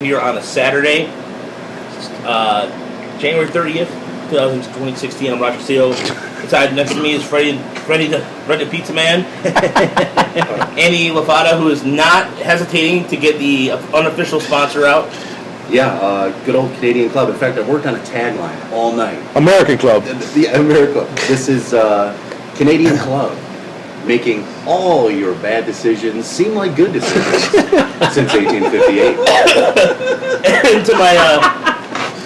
here on a Saturday, January 30th, 2016. I'm Roger Seal. Inside next to me is Fredi the PizzaMan. Annie Lafada, who is not hesitating to get the unofficial sponsor out. Yeah, good old Canadian club. In fact, I worked on a tagline all night. American club. The American club. This is Canadian club, making all your bad decisions seem like good decisions since 1858.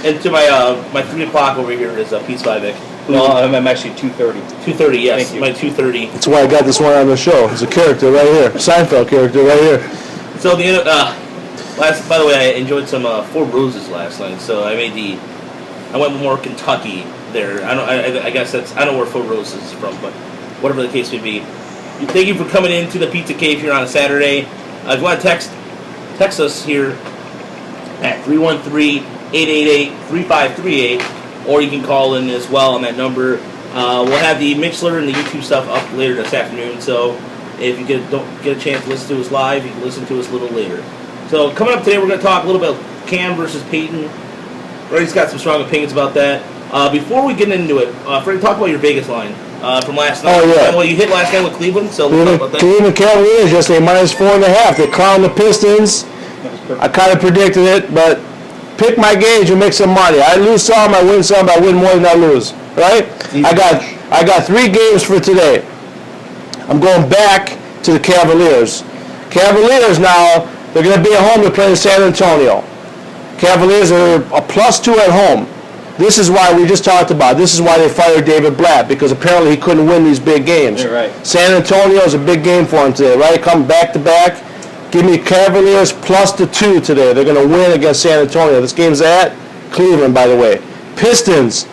and to my 3 o'clock over here is Pete Spivak. No, I'm actually 2:30. 2:30, yes. Thank you. My 2:30. That's why I got this one on the show. It's a character right here, Seinfeld character right here. So by the way, I enjoyed some Four Roses last night. So I went more Kentucky there. I guess I don't know where Four Roses is from, but whatever the case may be. Thank you for coming into the PizzaCave here on a Saturday. If you want to text us here at 313-888-3538, or you can call in as well on that number. We'll have the Mixler and the YouTube stuff up later this afternoon, so if you don't get a chance to listen to us live, you can listen to us a little later. So coming up today, we're going to talk a little about Cam versus Peyton. Freddie's got some strong opinions about that. Before we get into it, Freddie, talk about your Vegas line from last night. Oh, yeah. Well, you hit last night with Cleveland, so let's talk about that. Cleveland Cavaliers yesterday, -4.5. They clowned the Pistons. I kind of predicted it, but pick my gauge and make some money. I lose some, I win some, I win more than I lose. Right? I got 3 games for today. I'm going back to the Cavaliers. Cavaliers now, they're going to be at home to play San Antonio. Cavaliers are a +2 at home. This is why we just talked about. This is why they fired David Blatt, because apparently he couldn't win these big games. You're right. San Antonio is a big game for him today, right? Come back to back. Give me Cavaliers +2 today. They're going to win against San Antonio. This game's at Cleveland, by the way. Pistons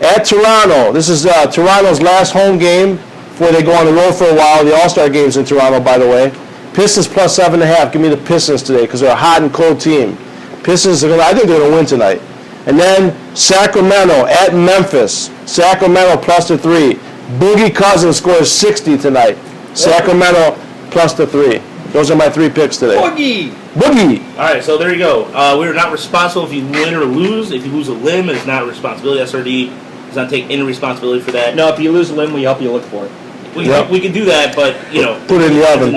at Toronto. This is Toronto's last home game before they go on the road for a while. The All-Star game's in Toronto, by the way. Pistons +7.5. Give me the Pistons today because they're a hot and cold team. Pistons, I think they're going to win tonight. And then Sacramento at Memphis. Sacramento +3. Boogie Cousins scores 60 tonight. Sacramento +3. Those are my 3 picks today. Boogie! All right, so there you go. We are not responsible if you win or lose. If you lose a limb, it's not a responsibility. SRD does not take any responsibility for that. No, if you lose a limb, we help you look for it. We can do that, but, Put it in the oven.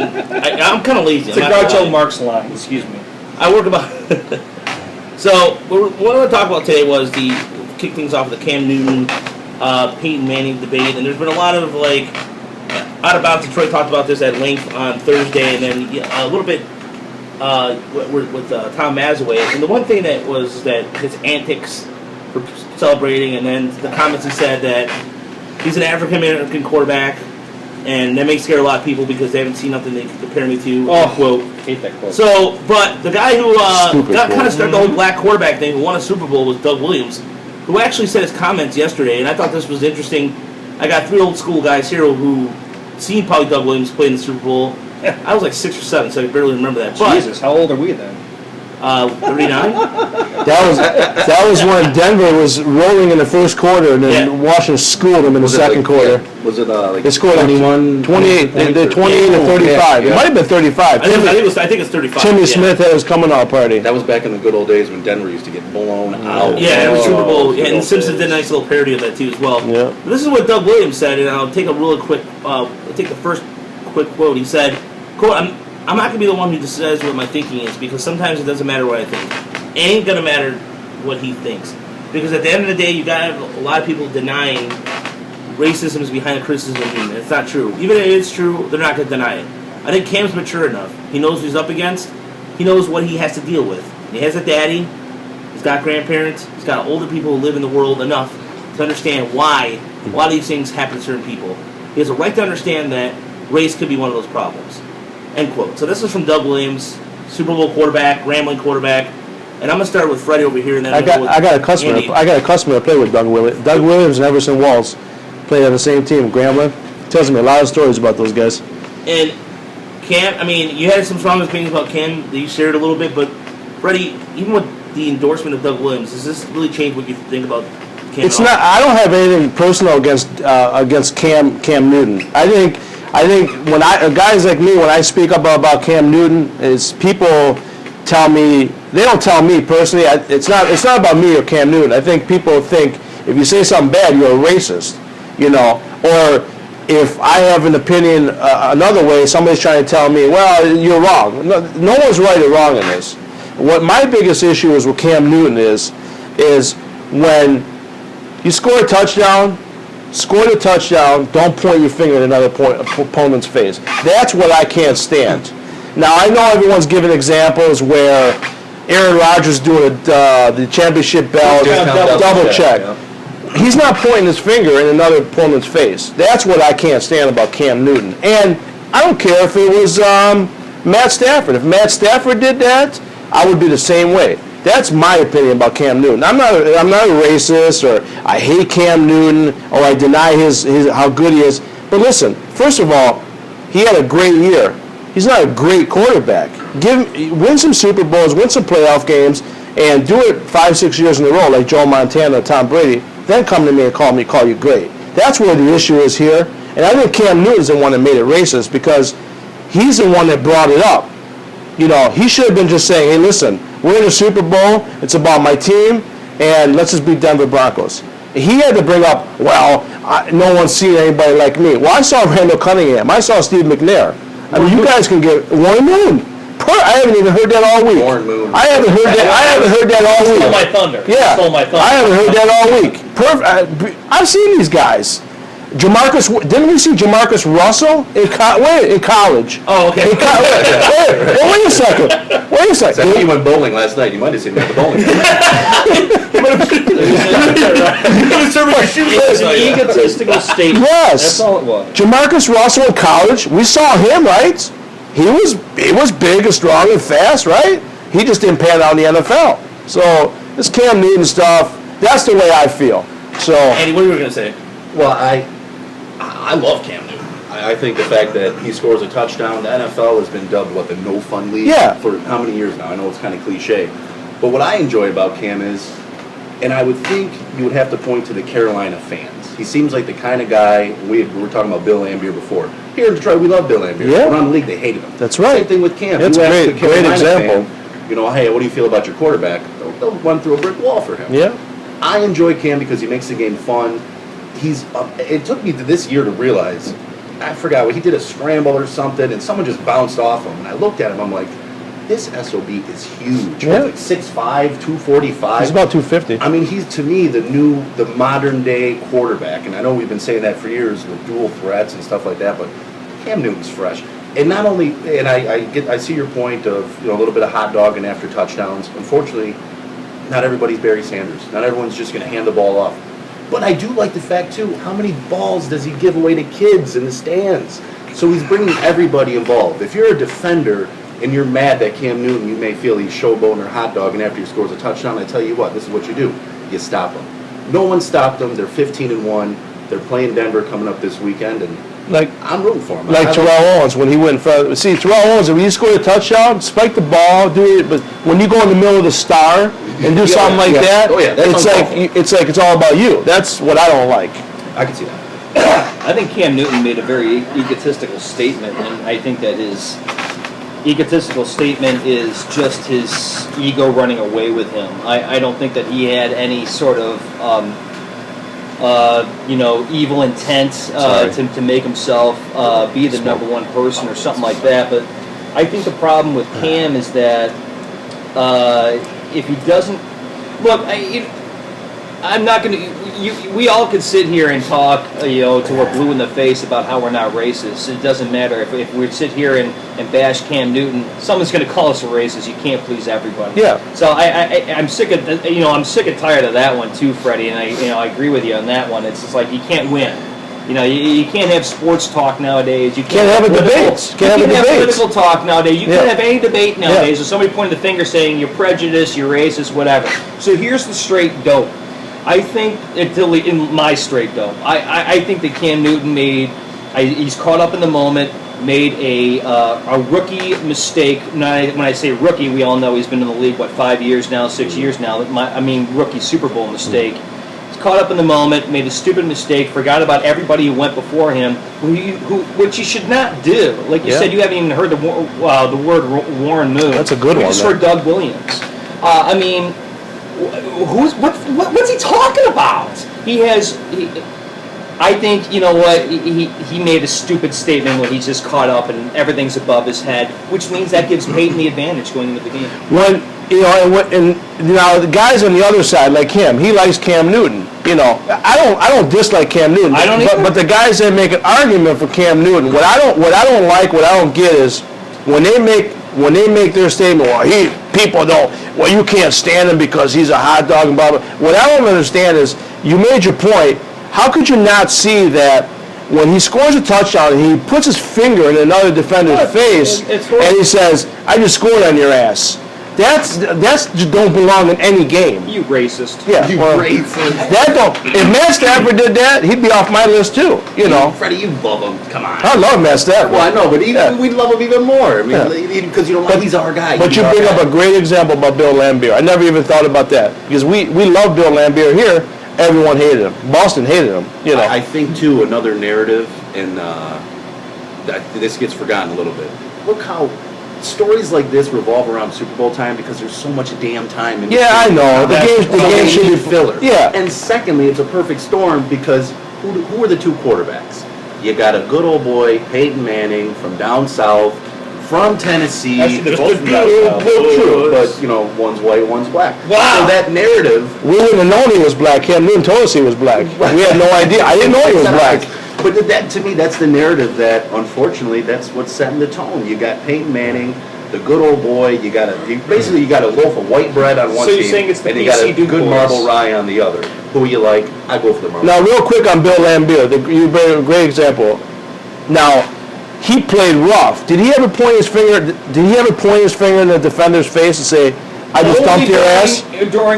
I'm kind of lazy. It's a Groucho Marx line, excuse me. I work about... So, what I want to talk about today was kick things off with the Cam Newton, Peyton Manning debate, and there's been a lot of, out of bounds. Detroit talked about this at length on Thursday, and then a little bit with Tom Mazaway. And the one thing that was that his antics for celebrating, and then the comments he said that he's an African-American quarterback, and that may scare a lot of people because they haven't seen nothing they can compare me to. Quote. Hate that quote. So, but the guy who kind of started the whole black quarterback thing, who won a Super Bowl, was Doug Williams, who actually said his comments yesterday, and I thought this was interesting. I got 3 old school guys here who seen probably Doug Williams play in the Super Bowl. I was like 6 or 7, so I barely remember that. But, Jesus, how old are we then? 39. That was when Denver was rolling in the first quarter, and then Washington schooled them in the second quarter. Was it They scored 21? 28. They're 28 to 35. Yeah. It might have been 35. I think it's 35. Timmy Smith had his coming out party. That was back in the good old days when Denver used to get blown out. Yeah, every Super Bowl. Yeah, and the Simpsons did a nice little parody of that too as well. Yeah. But this is what Doug Williams said, and I'll take a really quick. I'll take the first quick quote. He said, "Quote: I'm not gonna be the one who just says what my thinking is because sometimes it doesn't matter what I think. It ain't gonna matter what he thinks because at the end of the day, you got a lot of people denying racism is behind the criticism of him. It's not true. Even if it's true, they're not gonna deny it. I think Cam's mature enough. He knows what he's up against. He knows what he has to deal with. He has a daddy. He's got grandparents. He's got older people who live in the world enough to understand why a lot of these things happen to certain people. He has a right to understand that race could be one of those problems." End quote. So this is from Doug Williams, Super Bowl quarterback, rambling quarterback, and I'm gonna start with Freddie over here, and then I got a customer. Andy. I got a customer to play with Doug Williams. Doug Williams and Everson Walls played on the same team. Grambling tells me a lot of stories about those guys. And Cam, I mean, you had some strong opinions about Cam that you shared a little bit, but Freddie, even with the endorsement of Doug Williams, does this really change what you think about Cam? It's not. I don't have anything personal against Cam Newton. I think when guys like me, when I speak up about Cam Newton, is people tell me, they don't tell me personally. It's not about me or Cam Newton. I think people think if you say something bad, you're a racist, or if I have an opinion another way, somebody's trying to tell me, well, you're wrong. No one's right or wrong in this. What my biggest issue is with Cam Newton is when you score a touchdown, don't point your finger at another opponent's face. That's what I can't stand. Now, I know everyone's giving examples where Aaron Rodgers doing the championship belt, double check. Yeah. He's not pointing his finger in another opponent's face. That's what I can't stand about Cam Newton. And I don't care if it was Matt Stafford. If Matt Stafford did that, I would be the same way. That's my opinion about Cam Newton. I'm not a racist, or I hate Cam Newton, or I deny his how good he is. But listen, first of all, he had a great year. He's not a great quarterback. Win some Super Bowls, win some playoff games, and do it 5-6 years in a row like Joe Montana or Tom Brady. Then come to me and call you great. That's where the issue is here. And I think Cam Newton's the one that made it racist because he's the one that brought it up. He should have been just saying, hey, listen, we're in a Super Bowl. It's about my team, and let's just beat Denver Broncos. He had to bring up, well, no one's seen anybody like me. Well, I saw Randall Cunningham. I saw Steve McNair. I mean, you guys can get Warren Moon. I haven't even heard that all week. Warren Moon. I haven't heard that all week. Stole my thunder. Yeah. Stole my thunder. I haven't heard that all week. I've seen these guys. Didn't we see Jamarcus Russell in college? Oh, okay. Wait a second. So you went bowling last night. You might have seen me at the bowling. It's an egotistical statement. Yes. That's all it was. Jamarcus Russell in college, we saw him, right? He was big and strong and fast, right? He just didn't pan out in the NFL. So this Cam Newton stuff, that's the way I feel. So Andy, what were you going to say? Well, I love Cam Newton. I think the fact that he scores a touchdown, the NFL has been dubbed, the no fun league for how many years now? I know it's kind of cliche. But what I enjoy about Cam is, and I would think you would have to point to the Carolina fans. He seems like the kind of guy, we were talking about Bill Laimbeer before. Here in Detroit, we love Bill Laimbeer. Yeah. Around the league, they hated him. That's right. Same thing with Cam. That's You ask great. the Carolina Great example. fan, hey, what do you feel about your quarterback? They'll run through a brick wall for him. yeah. I enjoy Cam because he makes the game fun. It took me to this year to realize, I forgot, he did a scramble or something, and someone just bounced off him. And I looked at him, I'm like, this SOB is huge. Yeah. He's like 6'5", 245. He's about 250. I mean, he's, to me, the modern day quarterback. And I know we've been saying that for years with dual threats and stuff like that, but Cam Newton's fresh. And not only, and I see your point of, a little bit of hot dogging after touchdowns. Unfortunately, not everybody's Barry Sanders. Not everyone's just going to hand the ball off. But I do like the fact, too, how many balls does he give away to kids in the stands? So he's bringing everybody involved. If you're a defender and you're mad that Cam Newton, you may feel he's showboating or hot dogging after he scores a touchdown, I tell you what, this is what you do. You stop him. No one stopped them. They're 15-1. They're playing Denver coming up this weekend, and I'm rooting for him. Like Terrell Owens when he went for. See, Terrell Owens, if he scored a touchdown, spike the ball, do it. But when you go in the middle of the star and do something like that, it's like it's all about you. That's what I don't like. I can see that. I think Cam Newton made a very egotistical statement, and I think that his egotistical statement is just his ego running away with him. I don't think that he had any sort of evil intent to make himself be the number one person or something like that. But I think the problem with Cam is that if he doesn't look, I'm not going to. We all could sit here and talk, till we're blue in the face about how we're not racist. It doesn't matter if we sit here and bash Cam Newton. Someone's going to call us a racist. You can't please everybody. Yeah. So I'm sick of I'm sick and tired of that one too, Freddie. And I agree with you on that one. It's just like you can't win. You can't have sports talk nowadays. You can't have a debate. You can't have political talk nowadays. You can't have any debate nowadays. Or somebody pointing the finger saying you're prejudiced, you're racist, whatever. So here's the straight dope. I think in my straight dope, I think that Cam Newton he's caught up in the moment, made a rookie mistake. When I say rookie, we all know he's been in the league 5 years now, 6 years now. Rookie Super Bowl mistake. caught up in the moment, made a stupid mistake, forgot about everybody who went before him, which you should not do. Like you said, you haven't even heard the word Warren Moon. That's a good you one. Just heard Doug Williams. I mean, what's he talking about? I think, you know what, he made a stupid statement when he's just caught up and everything's above his head, which means that gives Peyton the advantage going into the game. When the guys on the other side, like him, he likes Cam Newton. I don't dislike Cam Newton. I don't either. But the guys that make an argument for Cam Newton, what I don't get is when they make their statement, well, you can't stand him because he's a hot dog and blah blah. What I don't understand is you made your point. How could you not see that when he scores a touchdown and he puts his finger in another defender's face and he says, "I just scored on your ass"? That's just don't belong in any game. You racist. Yeah, Racist. If Matt Stafford did that, he'd be off my list too. Freddie, you love him. Come on. I love Matt Stafford. Well, I know, but we love him even more. I mean, because he's our guy. But you bring up a great example about Bill Laimbeer. I never even thought about that because we love Bill Laimbeer here. Everyone hated him. Boston hated him. I think too another narrative, and that this gets forgotten a little bit. Look how stories like this revolve around Super Bowl time because there's so much damn time in. Yeah, I know. The game should be filler. Yeah. And secondly, it's a perfect storm because who are the two quarterbacks? You got a good old boy, Peyton Manning from down south, from Tennessee. True, but one's white, one's black. Wow. So that narrative. We wouldn't have known he was black. Cam Newton told us he was black. We had no idea. I didn't know he was black. But that, to me, that's the narrative that, unfortunately, that's what's setting the tone. You got Peyton Manning, the good old boy. You got a loaf of white bread on one so you're team, saying it's the and you got a Duke good boys. marble rye on the other. Who you like? I go for the marble. Now, real quick on Bill Laimbeer, you bring a great example. Now, he played rough. Did he ever point his finger? Did he ever point his finger in the defender's face and say, "I just dumped your ass"?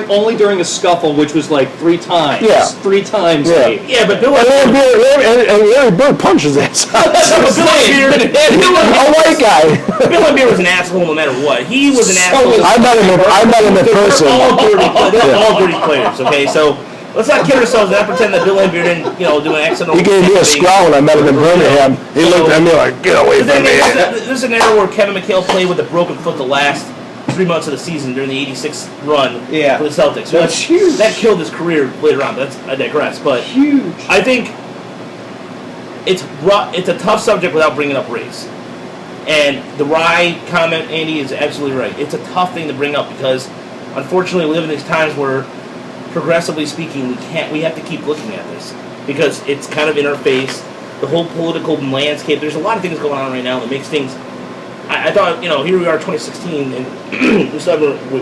Only during a scuffle, which was like 3 times. Yeah. 3 times. Yeah. Maybe. Yeah, but Bill And Laimbeer, Larry Bird punches that son. Bill A white guy. Laimbeer was an asshole no matter what. He was an asshole. I met him in person. They're all dirty players. Okay, so let's not kid ourselves and not pretend that Bill Laimbeer didn't, do an accidental. He gave me a scowl when I met him in Birmingham. He looked at me like, "Get away from me." This is an era where Kevin McHale played with a broken foot the last 3 months of the season during the '86 run for the Celtics. So That's huge. That killed his career later on. But I digress. But Huge. I think it's a tough subject without bringing up race. And the rye comment, Andy, is absolutely right. It's a tough thing to bring up because, unfortunately, we live in these times where, progressively speaking, we have to keep looking at this because it's kind of in our face. The whole political landscape. There's a lot of things going on right now that makes things. I thought, here we are, 2016, and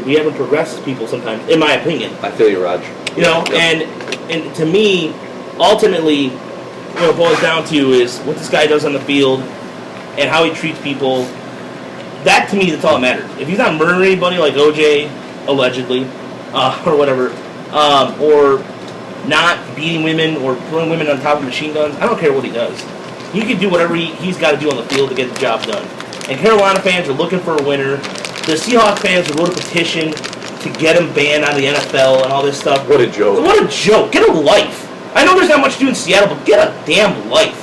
we haven't progressed as people sometimes, in my opinion. I feel you, Raj. And to me, ultimately, what it boils down to is what this guy does on the field and how he treats people. That, to me, that's all that matters. If he's not murdering anybody like OJ, allegedly, or whatever, or not beating women or putting women on top of machine guns, I don't care what he does. He can do whatever he's got to do on the field to get the job done. And Carolina fans are looking for a winner. The Seahawks fans wrote a petition to get him banned out of the NFL and all this stuff. What a joke. What a joke. Get a life. I know there's not much to do in Seattle, but get a damn life.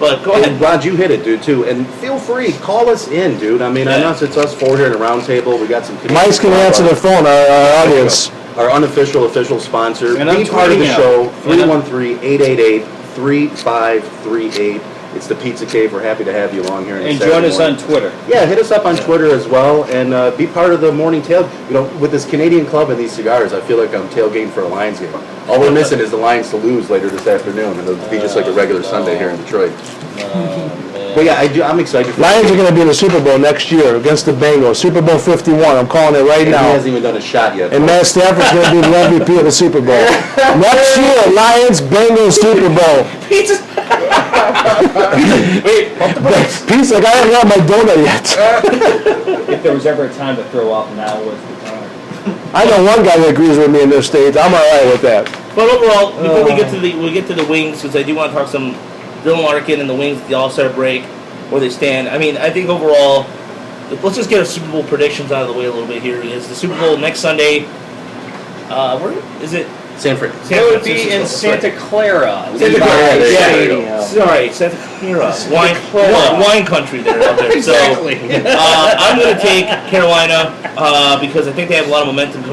But go ahead. And Raj, you hit it, dude, too. And feel free, call us in, dude. I mean, I know it's us 4 here in the round table. We got some. Mike's can answer the phone, our audience. Our unofficial official sponsor. And Be I'm part of the tweeting show. 313-888-3538. It's the Pizza Cave. We're happy to have you along here. And join us on Twitter. Yeah, hit us up on Twitter as well, and be part of the morning tail. With this Canadian club and these cigars, I feel like I'm tailgating for a Lions game. All we're missing is the Lions to lose later this afternoon, and it'll be just like a regular Sunday here in Detroit. But yeah, I'm excited. Lions are going to be in the Super Bowl next year against the Bengals. Super Bowl 51. I'm calling it right And now. he hasn't even done a shot yet. And Matt Stafford's going to be the MVP of the Super Bowl. Next year, Lions, Bengals, Super Bowl. Wait, pump the brakes. Pizza, like I haven't had my donut yet. If there was ever a time to throw up, now was the time. I know one guy that agrees with me in this state. I'm all right with that. But overall, before we get to the Wings, because I do want to talk some Dylan Larkin and the Wings at the All-Star break, where they stand. I mean, I think overall, let's just get our Super Bowl predictions out of the way a little bit here. Is the Super Bowl next Sunday? Where is it? San Fran. It would be in Santa Clara. Santa Levi's Clara, Stadium. yeah. Sorry, Santa Clara. Clara. Wine country there out there. Exactly. So I'm going to take Carolina because I think they have a lot of momentum coming